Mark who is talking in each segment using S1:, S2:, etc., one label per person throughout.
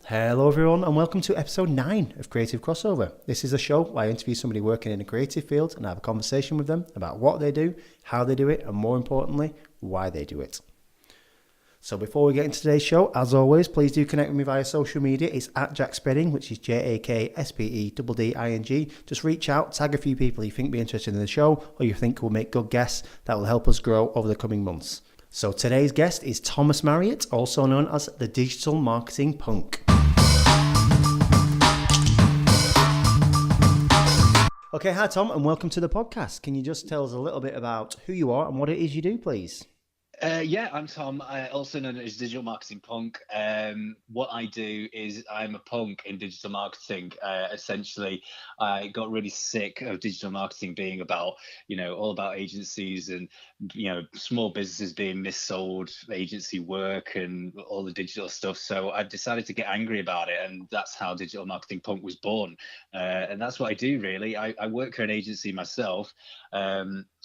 S1: Hello everyone and welcome to episode 9 of Creative Crossover. This is a show where I interview somebody working in a creative field and have a conversation with them about what they do, how they do it, and more importantly, why they do it. So before we get into today's show, as always, please do connect with me via social media. It's at Jack Spedding, which is JAKSPEDDING. Just reach out, tag a few people you think be interested in the show or you think will make good guests that will help us grow over the coming months. So today's guest is Thomas Marriott, also known as the Digital Marketing Punk. Okay, hi Tom, and welcome to the podcast. Can you just tell us a little bit about who you are and what it is you do, please?
S2: Yeah, I'm Tom, also known as Digital Marketing Punk. What I do is I'm a punk in digital marketing. Essentially, I got really sick of digital marketing being about, all about agencies and, small businesses being missold agency work and all the digital stuff. So I decided to get angry about it, and that's how Digital Marketing Punk was born. And that's what I do, really. I work for an agency myself.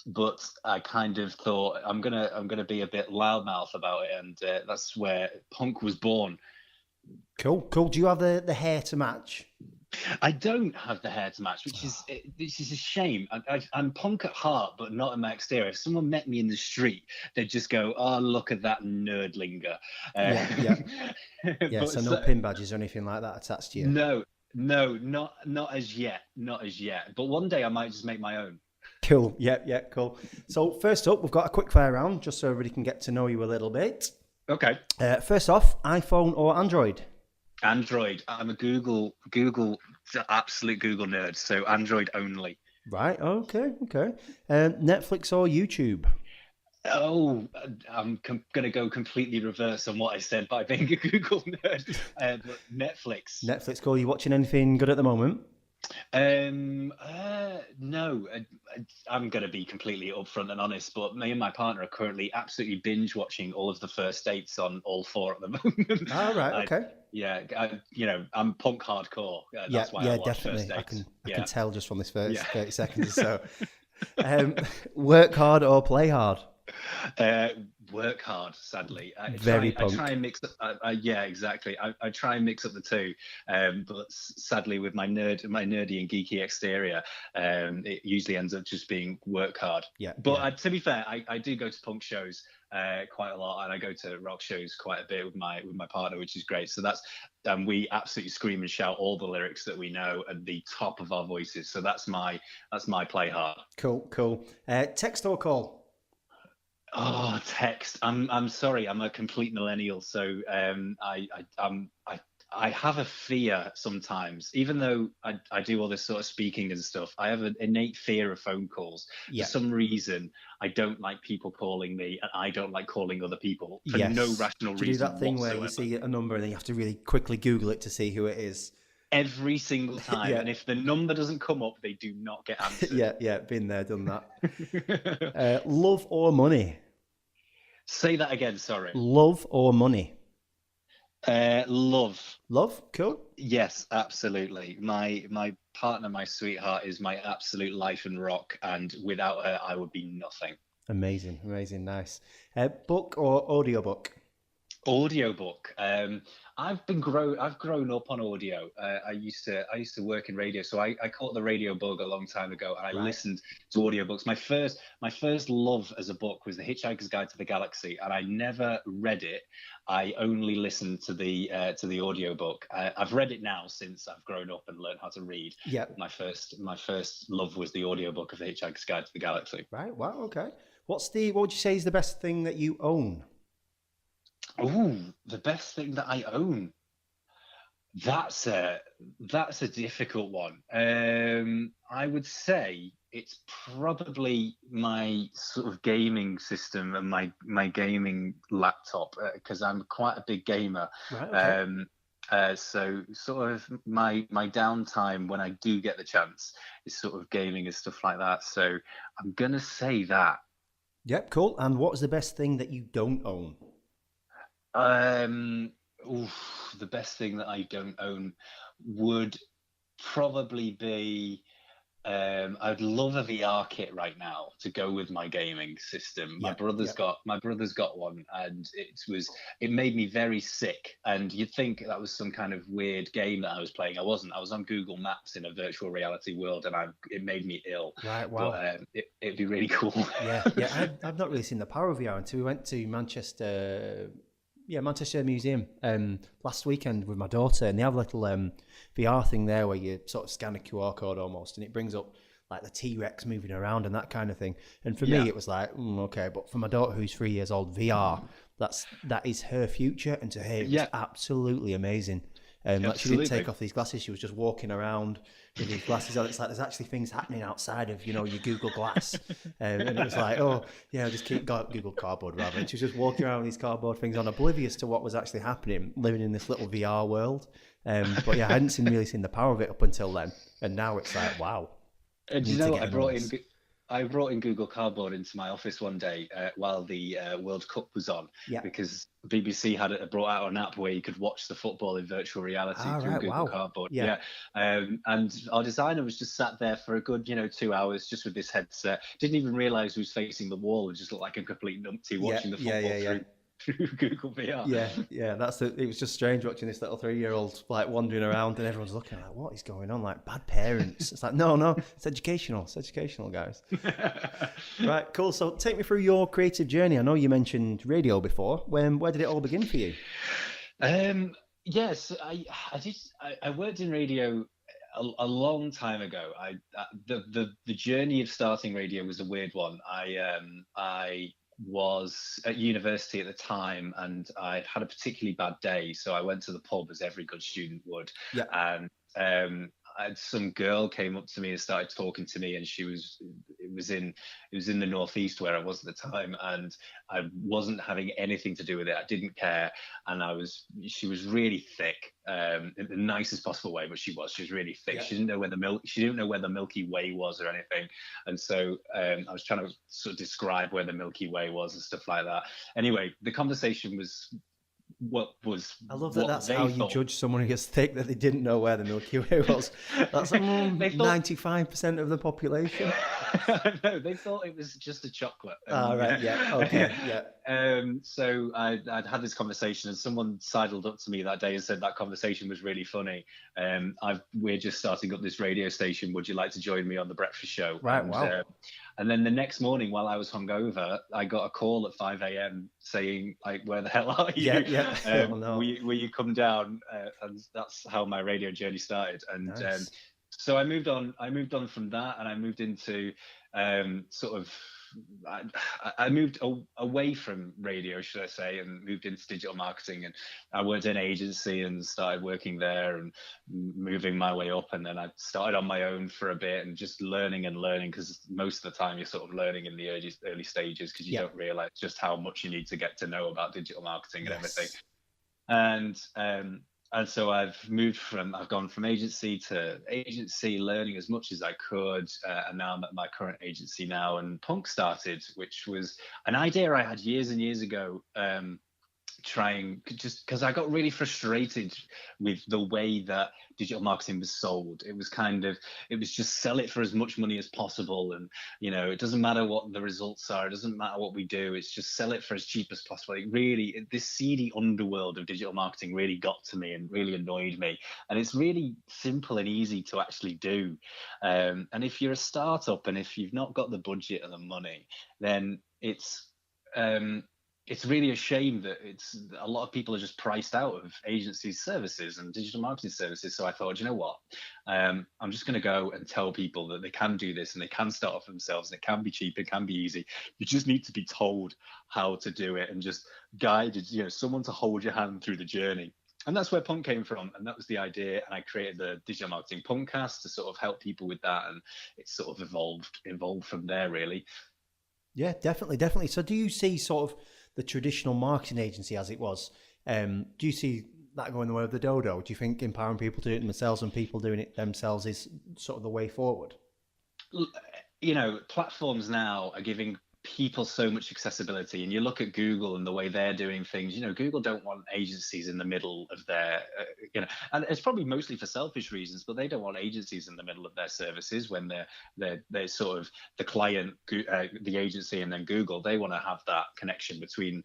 S2: But I kind of thought I'm gonna be a bit loudmouth about it, and that's where punk was born.
S1: Cool. Do you have the hair to match?
S2: I don't have the hair to match, which is a shame. I'm punk at heart, but not in my exterior. If someone met me in the street, they'd just go, "Oh, look at that nerdlinger."
S1: Yeah.
S2: But
S1: So no pin badges or anything like that attached to you?
S2: No, not as yet, not as yet. But one day I might just make my own.
S1: Cool. Yeah, cool. So first up, we've got a quick fire round just so everybody can get to know you a little bit.
S2: Okay.
S1: First off, iPhone or Android?
S2: Android. I'm a Google absolute Google nerd, so Android only.
S1: Right. Okay. Netflix or YouTube?
S2: Oh, I'm going to go completely reverse on what I said by being a Google nerd. But Netflix.
S1: Netflix. Cool. You watching anything good at the moment?
S2: No, I'm going to be completely upfront and honest, but me and my partner are currently absolutely binge watching all of the First Dates on all 4 at the moment.
S1: Oh, right. Okay.
S2: I'm punk hardcore. That's why I watch
S1: definitely.
S2: First Dates.
S1: I can tell just from this first 30 seconds or so. Work hard or play hard?
S2: Work hard, sadly. I try and mix up. Yeah, exactly. I try and mix up the two, but sadly, with my nerdy and geeky exterior, it usually ends up just being work hard.
S1: Yeah.
S2: But to be fair, I do go to punk shows quite a lot, and I go to rock shows quite a bit with my partner, which is great. So that's we absolutely scream and shout all the lyrics that we know at the top of our voices. So that's my play hard.
S1: Cool. Text or call?
S2: Oh, text. I'm sorry. I'm a complete millennial, so I have a fear sometimes. Even though I do all this sort of speaking and stuff, I have an innate fear of phone calls.
S1: Yeah.
S2: For some reason, I don't like people calling me, and I don't like calling other people for no rational reason.
S1: Do you do that thing
S2: whatsoever.
S1: where you see a number and then you have to really quickly Google it to see who it is?
S2: Every single time, and if the number doesn't come up, they do not get answered.
S1: Yeah, been there, done that. Love or money?
S2: Say that again, sorry.
S1: Love or money?
S2: Love.
S1: Love? Cool.
S2: Yes, absolutely. My partner, my sweetheart, is my absolute life and rock, and without her, I would be nothing.
S1: Amazing, nice. Book or audiobook?
S2: Audiobook. I've grown up on audio. I used to work in radio, so I caught the radio bug a long time ago, and I listened to audiobooks. My first love as a book was The Hitchhiker's Guide to the Galaxy, and I never read it. I only listened to the audiobook. I've read it now since I've grown up and learned how to read.
S1: Yeah.
S2: My first love was the audiobook of The Hitchhiker's Guide to the Galaxy.
S1: Right. Wow. Okay. What would you say is the best thing that you own?
S2: Oh, the best thing that I own. That's a difficult one. I would say it's probably my sort of gaming system and my gaming laptop, because I'm quite a big gamer.
S1: Right, okay.
S2: So sort of my downtime when I do get the chance is sort of gaming and stuff like that. So I'm gonna say that.
S1: Yep, cool. And what's the best thing that you don't own?
S2: The best thing that I don't own would probably be I'd love a VR kit right now to go with my gaming system. My
S1: Yeah,
S2: brother's
S1: yeah.
S2: got one, and it made me very sick. And you'd think that was some kind of weird game that I was playing. I wasn't. I was on Google Maps in a virtual reality world, and it made me ill.
S1: Right,
S2: But
S1: wow.
S2: it'd be really cool.
S1: Yeah, yeah. I've not really seen the power of VR until we went to Manchester. Yeah, Manchester Museum last weekend with my daughter, and they have a little VR thing there where you sort of scan a QR code almost, and it brings up like the T-Rex moving around and that kind of thing. And for
S2: Yeah,
S1: me, it was like, okay, but for my daughter who's 3 years old, VR, that is her future, and to her it was
S2: yeah,
S1: absolutely amazing. Like she didn't take
S2: absolutely.
S1: off these glasses; she was just walking around with these glasses on. It's like there's actually things happening outside of your Google Glass, and it was like, oh yeah, just keep Google Cardboard rather. And she was just walking around with these cardboard things on, oblivious to what was actually happening, living in this little VR world. But yeah, I hadn't really seen the power of it up until then, and now it's like, wow,
S2: And
S1: I
S2: do you
S1: need to
S2: know what?
S1: get in on this.
S2: I brought in Google Cardboard into my office one day while the World Cup was on,
S1: Yeah.
S2: because BBC had brought out an app where you could watch the football in virtual reality
S1: All
S2: through
S1: right.
S2: Google
S1: Wow.
S2: Cardboard.
S1: Yeah.
S2: Yeah, and our designer was just sat there for a good 2 hours just with this headset. Didn't even realise he was facing the wall and just looked like a complete numpty
S1: Yeah.
S2: watching the
S1: Yeah.
S2: football
S1: Yeah. Yeah.
S2: through Google VR.
S1: Yeah, yeah, it was just strange watching this little 3-year-old like wandering around and everyone's looking like, what is going on? Like bad parents. It's like, no, it's educational, guys. Right, cool. So take me through your creative journey. I know you mentioned radio before. Where did it all begin for you?
S2: Yes, I worked in radio a long time ago. The journey of starting radio was a weird one. I was at university at the time, and I had a particularly bad day, so I went to the pub as every good student would,
S1: Yeah,
S2: and some girl came up to me and started talking to me, and it was in the northeast where I was at the time, and I wasn't having anything to do with it. I didn't care, and she was really thick, in the nicest possible way, but she was really thick.
S1: yeah,
S2: She didn't know where the Milky Way was or anything, and so I was trying to sort of describe where the Milky Way was and stuff like that. Anyway, the conversation was what
S1: I love that.
S2: what
S1: That's
S2: they
S1: how you
S2: thought.
S1: judge someone who gets thick, that they didn't know where the Milky Way was. That's
S2: They thought
S1: 95% of the population.
S2: no, they thought it was just a chocolate.
S1: Ah, right. Yeah. Okay. Yeah.
S2: So I'd had this conversation, and someone sidled up to me that day and said that conversation was really funny. We're just starting up this radio station. Would you like to join me on the breakfast show?
S1: Right. Wow.
S2: And then the next morning, while I was hungover, I got a call at 5 a.m. saying, like, "Where the hell are you?
S1: Yeah. Yeah. Oh no.
S2: Will you come down?" And that's how my radio journey started. And
S1: Nice.
S2: so I moved on. I moved on from that, and I moved into sort of. I moved away from radio, should I say, and moved into digital marketing. And I worked in an agency and started working there and moving my way up. And then I started on my own for a bit and just learning, because most of the time you're sort of learning in the early stages, because you
S1: Yeah.
S2: don't realize just how much you need to get to know about digital marketing and everything.
S1: Yes.
S2: And so I've gone from agency to agency, learning as much as I could, and now I'm at my current agency now. And Punk started, which was an idea I had years and years ago, trying, just because I got really frustrated with the way that digital marketing was sold. It was just sell it for as much money as possible, and it doesn't matter what the results are, it doesn't matter what we do, it's just sell it for as cheap as possible. This seedy underworld of digital marketing really got to me and really annoyed me. And it's really simple and easy to actually do, and if you're a startup and if you've not got the budget or the money, then it's really a shame that a lot of people are just priced out of agency services and digital marketing services. So I thought, you know what, I'm just going to go and tell people that they can do this and they can start off themselves, and it can be cheap, it can be easy. You just need to be told how to do it and just guided, someone to hold your hand through the journey. And that's where Punk came from, and that was the idea. And I created the Digital Marketing Punkcast to sort of help people with that, and it's sort of evolved from there, really.
S1: Yeah, definitely. So do you see sort of the traditional marketing agency as it was? Do you see that going the way of the dodo? Do you think empowering people to do it themselves and people doing it themselves is sort of the way forward?
S2: Platforms now are giving people so much accessibility, and you look at Google and the way they're doing things. Google don't want agencies in the middle of their and it's probably mostly for selfish reasons, but they don't want agencies in the middle of their services when they're sort of the client, the agency, and then Google. They want to have that connection between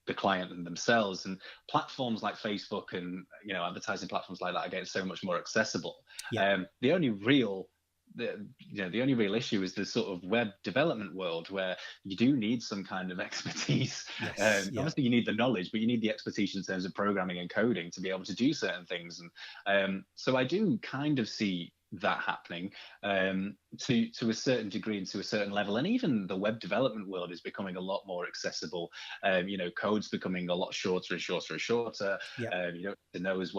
S2: the client and themselves. And platforms like Facebook and advertising platforms like that are getting so much more accessible. The only real issue is the sort of web development world, where you do need some kind of expertise. Obviously you need the knowledge, but you need the expertise in terms of programming and coding to be able to do certain things. And so I do kind of see that happening to a certain degree and to a certain level. And even the web development world is becoming a lot more accessible. Code's becoming a lot shorter and shorter and shorter. You don't need to know as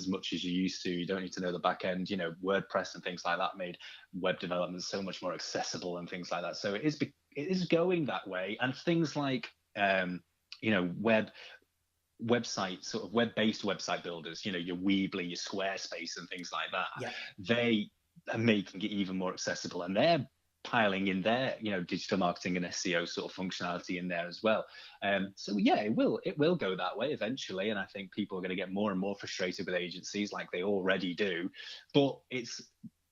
S2: much as you used to. You don't need to know the back end. WordPress and things like that made web development so much more accessible and things like that. So it is going that way. And things like website, sort of web-based website builders, your Weebly, your Squarespace and things like that, they are making it even more accessible, and they're piling in their digital marketing and SEO sort of functionality in there as well. So it will go that way eventually, and I think people are going to get more and more frustrated with agencies, like they already do. But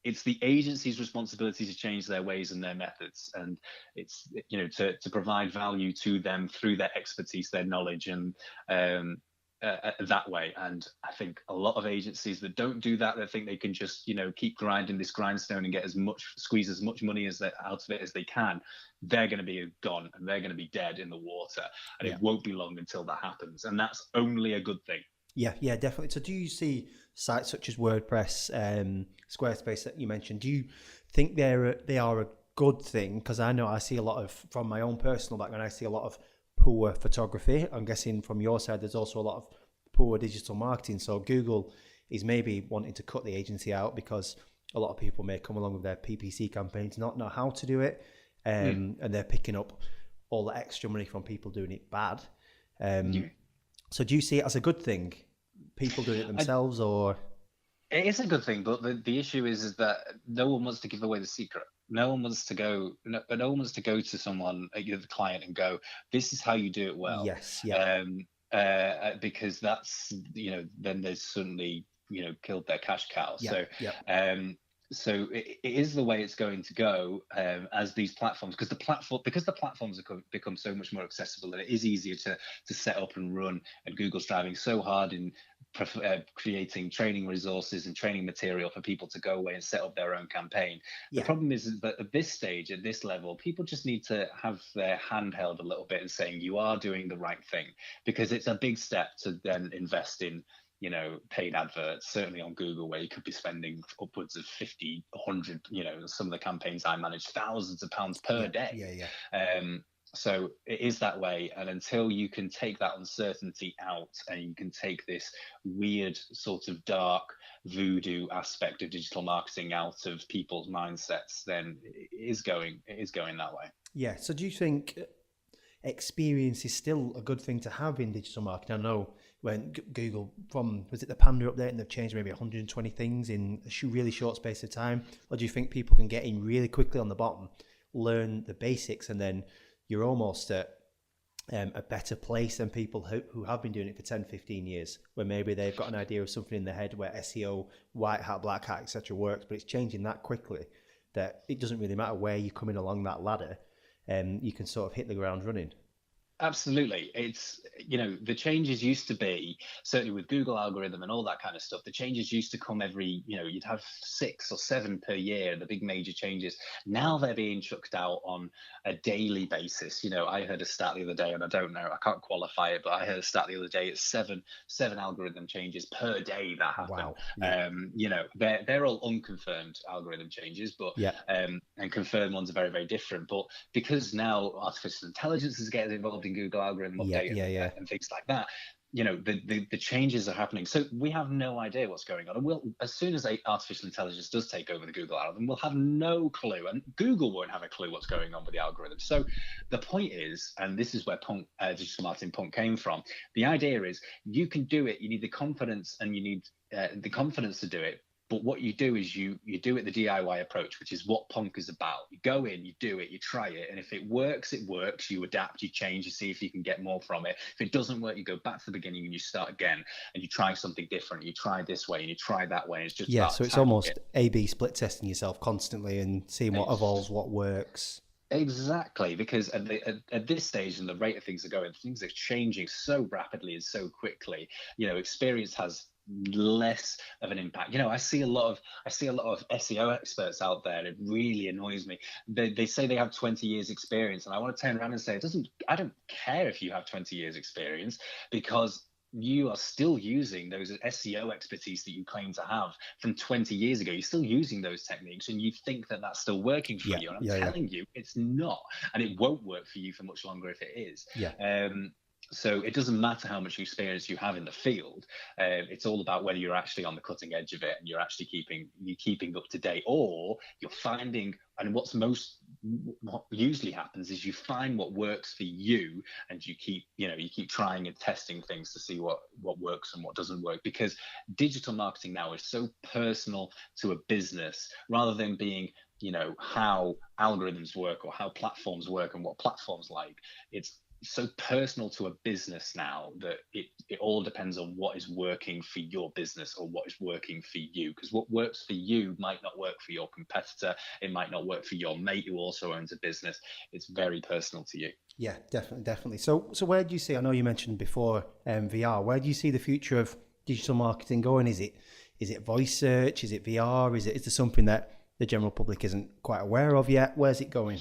S2: it's the agency's responsibility to change their ways and their methods, and it's to provide value to them through their expertise, their knowledge, and that way. And I think a lot of agencies that don't do that, they think they can just keep grinding this grindstone and squeeze as much money out of it as they can. They're going to be gone, and they're going to be dead in the water, and it won't be long until that happens, and that's only a good thing.
S1: Yeah, definitely. So do you see sites such as WordPress, Squarespace that you mentioned, do you think they are a good thing? Because I know I see a lot of, from my own personal background, I see a lot of poor photography. I'm guessing from your side there's also a lot of poor digital marketing. So Google is maybe wanting to cut the agency out because a lot of people may come along with their PPC campaigns, not know how to do it, and they're picking up all the extra money from people doing it bad. So do you see it as a good thing, people doing it themselves, or?
S2: It is a good thing, but the issue is that no one wants to give away the secret. No one wants to go to someone, the client, and go, "This is how you do it well." Because that's then they've suddenly killed their cash cow. So it is the way it's going to go, as these platforms, because the platforms have become so much more accessible, and it is easier to set up and run. And Google's driving so hard in creating training resources and training material for people to go away and set up their own campaign. The problem is that at this stage, at this level, people just need to have their hand held a little bit and saying you are doing the right thing, because it's a big step to then invest in paid adverts, certainly on Google, where you could be spending upwards of 50, 100, some of the campaigns I manage, thousands of pounds per day. So it is that way. And until you can take that uncertainty out, and you can take this weird sort of dark voodoo aspect of digital marketing out of people's mindsets, then it is going that way.
S1: Yeah. So do you think experience is still a good thing to have in digital marketing? I know when Google, was it the Panda update, and they've changed maybe 120 things in a really short space of time? Or do you think people can get in really quickly on the bottom, learn the basics, and then you're almost at a better place than people who have been doing it for 10, 15 years, where maybe they've got an idea of something in their head where SEO, white hat, black hat, etc. works, but it's changing that quickly that it doesn't really matter where you're coming along that ladder, you can sort of hit the ground running.
S2: Absolutely. It's, the changes used to be, certainly with Google algorithm and all that kind of stuff, the changes used to come every, you'd have 6 or 7 per year, the big major changes. Now they're being chucked out on a daily basis. I heard a stat the other day, and I don't know, I can't qualify it, but I heard a stat the other day, it's seven algorithm changes per day that happen.
S1: Wow.
S2: They're all unconfirmed algorithm changes, but and confirmed ones are very, very different. But because now artificial intelligence is getting involved in Google algorithm update and things like that, the changes are happening. So we have no idea what's going on. And as soon as artificial intelligence does take over the Google algorithm, we'll have no clue, and Google won't have a clue what's going on with the algorithm. So the point is, and this is where digital marketing punk came from, the idea is you can do it. You need the confidence, and you need the confidence to do it, But what you do is you do it the DIY approach, which is what Punk is about. You go in, you do it, you try it, and if it works, it works. You adapt, you change, you see if you can get more from it. If it doesn't work, you go back to the beginning and you start again, and you try something different. You try this way and you try that way. And it's just
S1: so it's almost A/B split testing yourself constantly and seeing what evolves, what works.
S2: Exactly, because at this stage and the rate of things are changing so rapidly and so quickly. Experience has less of an impact. I see a lot of SEO experts out there, and it really annoys me. They say they have 20 years experience, and I want to turn around and say I don't care if you have 20 years experience, because you are still using those SEO expertise that you claim to have from 20 years ago. You're still using those techniques, and you think that that's still working for you. And I'm telling you, it's not, and it won't work for you for much longer if it is. So it doesn't matter how much experience you have in the field. It's all about whether you're actually on the cutting edge of it, and you're actually keeping up to date, or you're finding. And what usually happens is you find what works for you, and you keep trying and testing things to see what works and what doesn't work. Because digital marketing now is so personal to a business, rather than being how algorithms work or how platforms work and what platforms like. It's so personal to a business now that it all depends on what is working for your business or what is working for you, because what works for you might not work for your competitor. It might not work for your mate who also owns a business. It's very personal to you.
S1: Yeah, definitely. So where do you see, I know you mentioned before VR, where do you see the future of digital marketing going? Is it voice search? Is it VR? Is there something that the general public isn't quite aware of yet? Where's it going?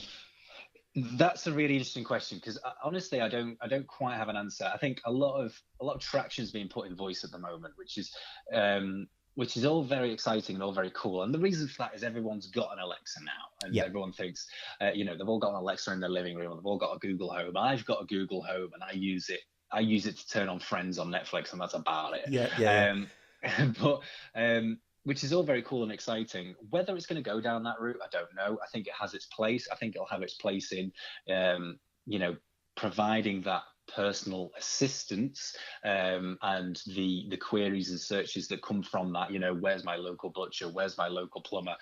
S2: That's a really interesting question, because honestly, I don't quite have an answer. I think a lot of traction is being put in voice at the moment, which is all very exciting and all very cool. And the reason for that is everyone's got an Alexa now, and everyone thinks, they've all got an Alexa in their living room, and they've all got a Google Home. I've got a Google Home, and I use it to turn on Friends on Netflix, and that's about it. But which is all very cool and exciting. Whether it's going to go down that route, I don't know. I think it has its place. I think it'll have its place in, providing that personal assistance and the queries and searches that come from that. Where's my local butcher? Where's my local plumber?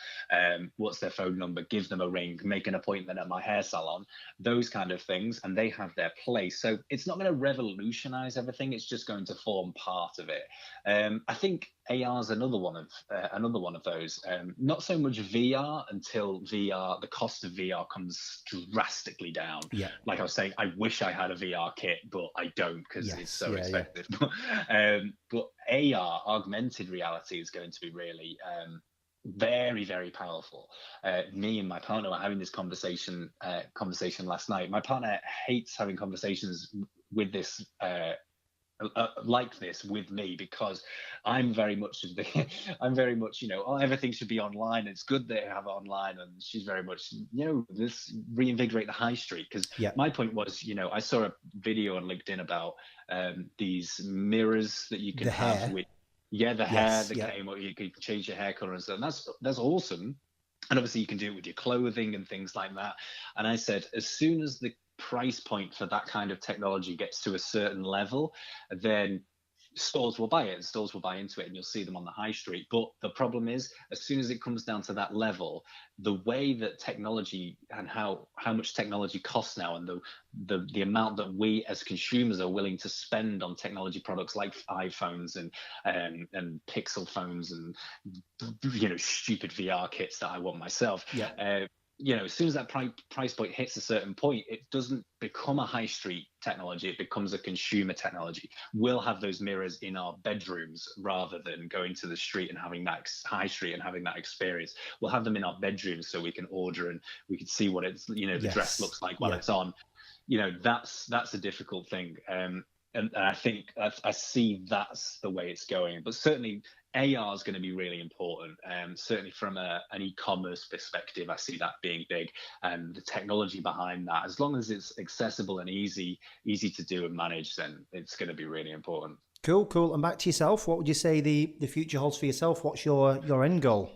S2: What's their phone number? Give them a ring. Make an appointment at my hair salon. Those kind of things, and they have their place. So it's not going to revolutionize everything. It's just going to form part of it. I think AR is another one of those. Not so much VR until the cost of VR comes drastically down. Like I was saying, I wish I had a VR kit, but I don't, because it's so expensive. But AR, augmented reality, is going to be really very, very powerful. Me and my partner were having this conversation last night. My partner hates having conversations with this like this with me, because I'm very much everything should be online. It's good they have it online, and she's very much let's reinvigorate the high street. Because my point was, I saw a video on LinkedIn about these mirrors that you can have with the hair that came, or you can change your hair color and stuff. And that's awesome. And obviously you can do it with your clothing and things like that. And I said, as soon as the price point for that kind of technology gets to a certain level, then stores will buy it, and stores will buy into it, and you'll see them on the high street. But the problem is, as soon as it comes down to that level, the way that technology and how much technology costs now, and the amount that we as consumers are willing to spend on technology products like iPhones and Pixel phones and stupid VR kits that I want myself. As soon as that price point hits a certain point, it doesn't become a high street technology. It becomes a consumer technology. We'll have those mirrors in our bedrooms rather than going to the street and having that high street and having that experience. We'll have them in our bedrooms so we can order and we can see what it's, the dress looks like while it's on. That's a difficult thing. And I think I see that's the way it's going. But certainly AR is going to be really important. Certainly from an e-commerce perspective, I see that being big. And the technology behind that, as long as it's accessible and easy to do and manage, then it's going to be really important.
S1: Cool. And back to yourself, what would you say the future holds for yourself? What's your end goal?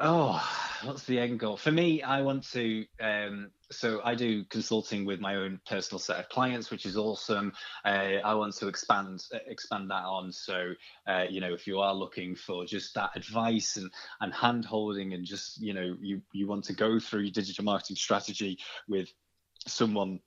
S2: Oh, what's the end goal? For me, I want to, so I do consulting with my own personal set of clients, which is awesome. I want to expand that on. So, if you are looking for just that advice and hand holding, and just, you want to go through your digital marketing strategy with someone,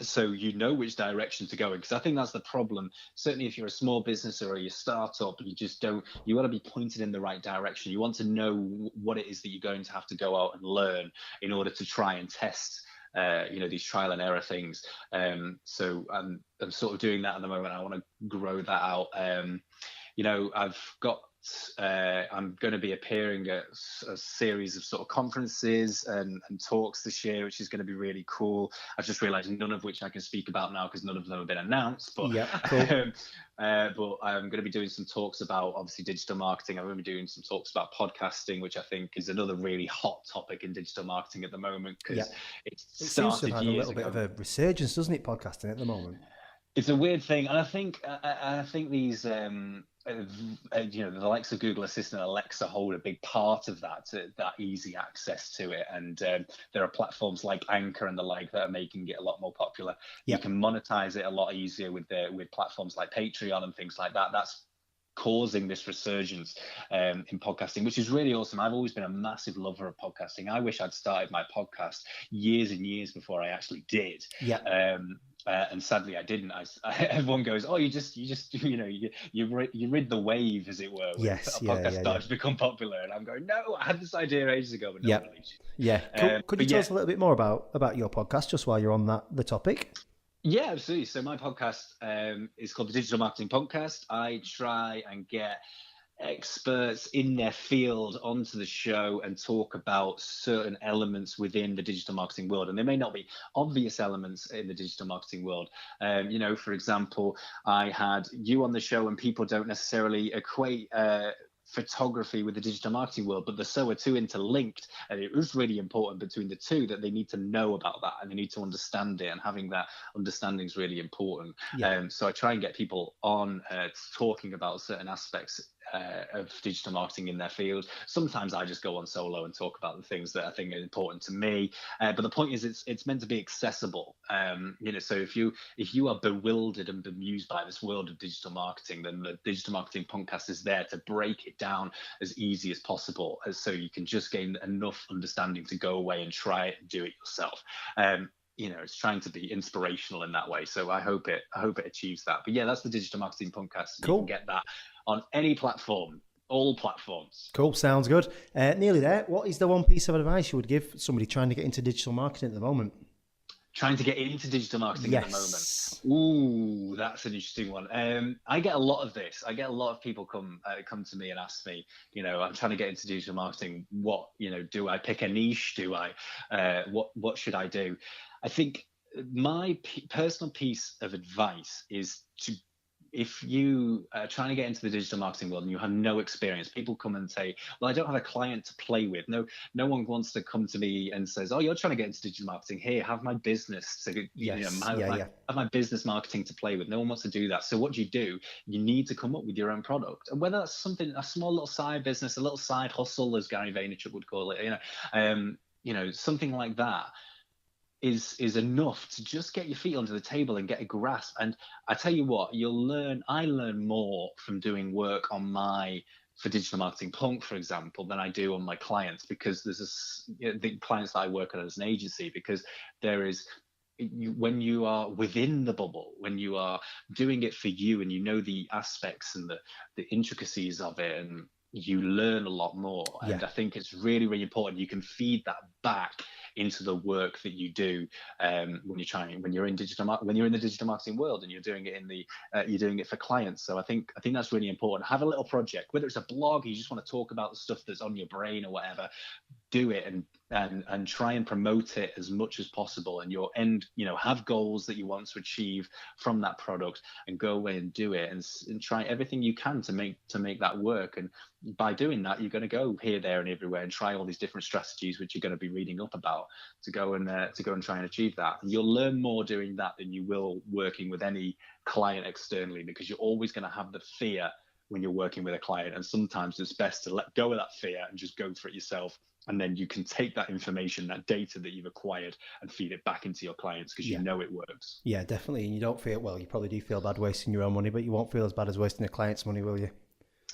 S2: so you know which direction to go in, because I think that's the problem. Certainly if you're a small business or a startup, you want to be pointed in the right direction. You want to know what it is that you're going to have to go out and learn in order to try and test these trial and error things. So I'm sort of doing that at the moment. I want to grow that out. I've got I'm going to be appearing at a series of sort of conferences and talks this year, which is going to be really cool. I've just realized none of which I can speak about now because none of them have been announced. But
S1: Yeah, cool.
S2: but I'm going to be doing some talks about, obviously, digital marketing. I'm going to be doing some talks about podcasting, which I think is another really hot topic in digital marketing at the moment, because
S1: it seems to have had a little bit of a resurgence, doesn't it, podcasting at the moment?
S2: It's a weird thing, and I think these the likes of Google Assistant, Alexa hold a big part of that easy access to it, and there are platforms like Anchor and the like that are making it a lot more popular. You can monetize it a lot easier with platforms like Patreon and things like that. That's causing this resurgence in podcasting, which is really awesome. I've always been a massive lover of podcasting. I wish I'd started my podcast years and years before I actually did. And sadly I didn't. Everyone goes, oh, you rid the wave, as it were, when a podcast started to become popular. And I'm going, no, I had this idea ages ago, but no one released it.
S1: Could you tell us a little bit more about your podcast, just while you're on the topic?
S2: Yeah, absolutely. So my podcast is called the Digital Marketing Podcast. I try and get experts in their field onto the show and talk about certain elements within the digital marketing world. And they may not be obvious elements in the digital marketing world. For example, I had you on the show, and people don't necessarily equate photography with the digital marketing world, but the so are two interlinked, and it was really important between the two that they need to know about that and they need to understand it, and having that understanding is really important. So I try and get people on talking about certain aspects of digital marketing in their field. Sometimes I just go on solo and talk about the things that I think are important to me, but the point is it's meant to be accessible. So if you are bewildered and bemused by this world of digital marketing, then the Digital Marketing Podcast is there to break it down as easy as possible, so you can just gain enough understanding to go away and try it and do it yourself. It's trying to be inspirational in that way. So I hope it achieves that. But yeah, that's the Digital Marketing Podcast.
S1: Cool.
S2: You can get that on any platform, all platforms.
S1: Cool. Sounds good. Nearly there. What is the one piece of advice you would give somebody trying to get into digital marketing at the moment?
S2: Trying to get into digital marketing at the moment. Ooh, that's an interesting one. I get a lot of this. I get a lot of people come to me and ask me, I'm trying to get into digital marketing. What, do I pick a niche? Do I, what should I do? I think my personal piece of advice is to, if you are trying to get into the digital marketing world and you have no experience, people come and say, well, I don't have a client to play with. No one wants to come to me and says, oh, you're trying to get into digital marketing. Here, have my business. Have my business marketing to play with. No one wants to do that. So what do? You need to come up with your own product. And whether that's something, a small little side business, a little side hustle, as Gary Vaynerchuk would call it, something like that, is enough to just get your feet under the table and get a grasp. And I tell you what, I learn more from doing work for Digital Marketing Punk, for example, than I do on my clients, because there's the clients that I work on as an agency, because when you are within the bubble, when you are doing it for you and you know the aspects and the intricacies of it, and you learn a lot more. And I think it's really, really important. You can feed that back into the work that you do when you're in the digital marketing world, and you're doing it for clients. So I think that's really important. Have a little project, whether it's a blog, you just want to talk about the stuff that's on your brain or whatever. Do it and try and promote it as much as possible, and have goals that you want to achieve from that product, and go away and do it, and try everything you can to make that work. And by doing that, you're going to go here, there, and everywhere and try all these different strategies which you're going to be reading up about to go and try and achieve that. And you'll learn more doing that than you will working with any client externally, because you're always going to have the fear when you're working with a client. And sometimes it's best to let go of that fear and just go for it yourself. And then you can take that information, that data that you've acquired, and feed it back into your clients because you know it works.
S1: Yeah, definitely. And you don't feel, well, you probably do feel bad wasting your own money, but you won't feel as bad as wasting a client's money, will you?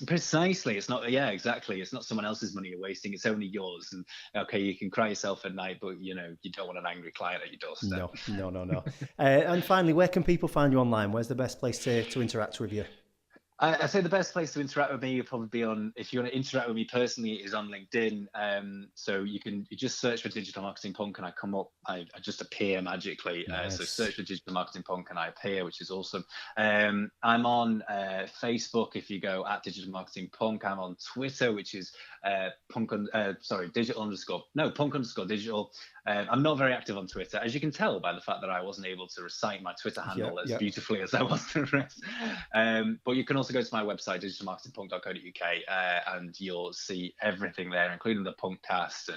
S2: Precisely. It's not, yeah, exactly. It's not someone else's money you're wasting. It's only yours. And okay, you can cry yourself at night, but you don't want an angry client at your doorstep.
S1: No. And finally, where can people find you online? Where's the best place to interact with you?
S2: I say the best place to interact with me would probably be if you want to interact with me personally, is on LinkedIn. So you just search for Digital Marketing Punk and I come up, I just appear magically.
S1: Nice.
S2: So search for Digital Marketing Punk and I appear, which is awesome. I'm on Facebook if you go at Digital Marketing Punk. I'm on Twitter, which is punk _ digital. I'm not very active on Twitter, as you can tell by the fact that I wasn't able to recite my Twitter handle as beautifully as I was the rest. But you can also go to my website, digitalmarketingpunk.co.uk, and you'll see everything there, including the Punkcast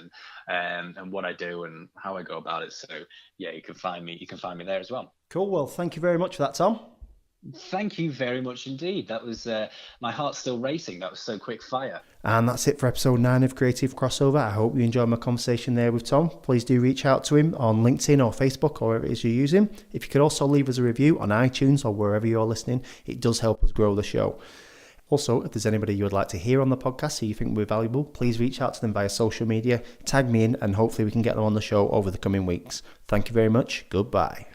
S2: and what I do and how I go about it. So yeah, you can find me there as well.
S1: Cool. Well, thank you very much for that, Tom.
S2: Thank you very much indeed. That was my heart's still racing. That was so quick fire.
S1: And that's it for episode 9 of Creative Crossover. I hope you enjoyed my conversation there with Tom. Please do reach out to him on LinkedIn or Facebook or wherever it is you're using. If you could also leave us a review on iTunes or wherever you're listening, it does help us grow the show. Also, if there's anybody you would like to hear on the podcast who you think would be valuable, please reach out to them via social media, tag me in, and hopefully we can get them on the show over the coming weeks. Thank you very much. Goodbye.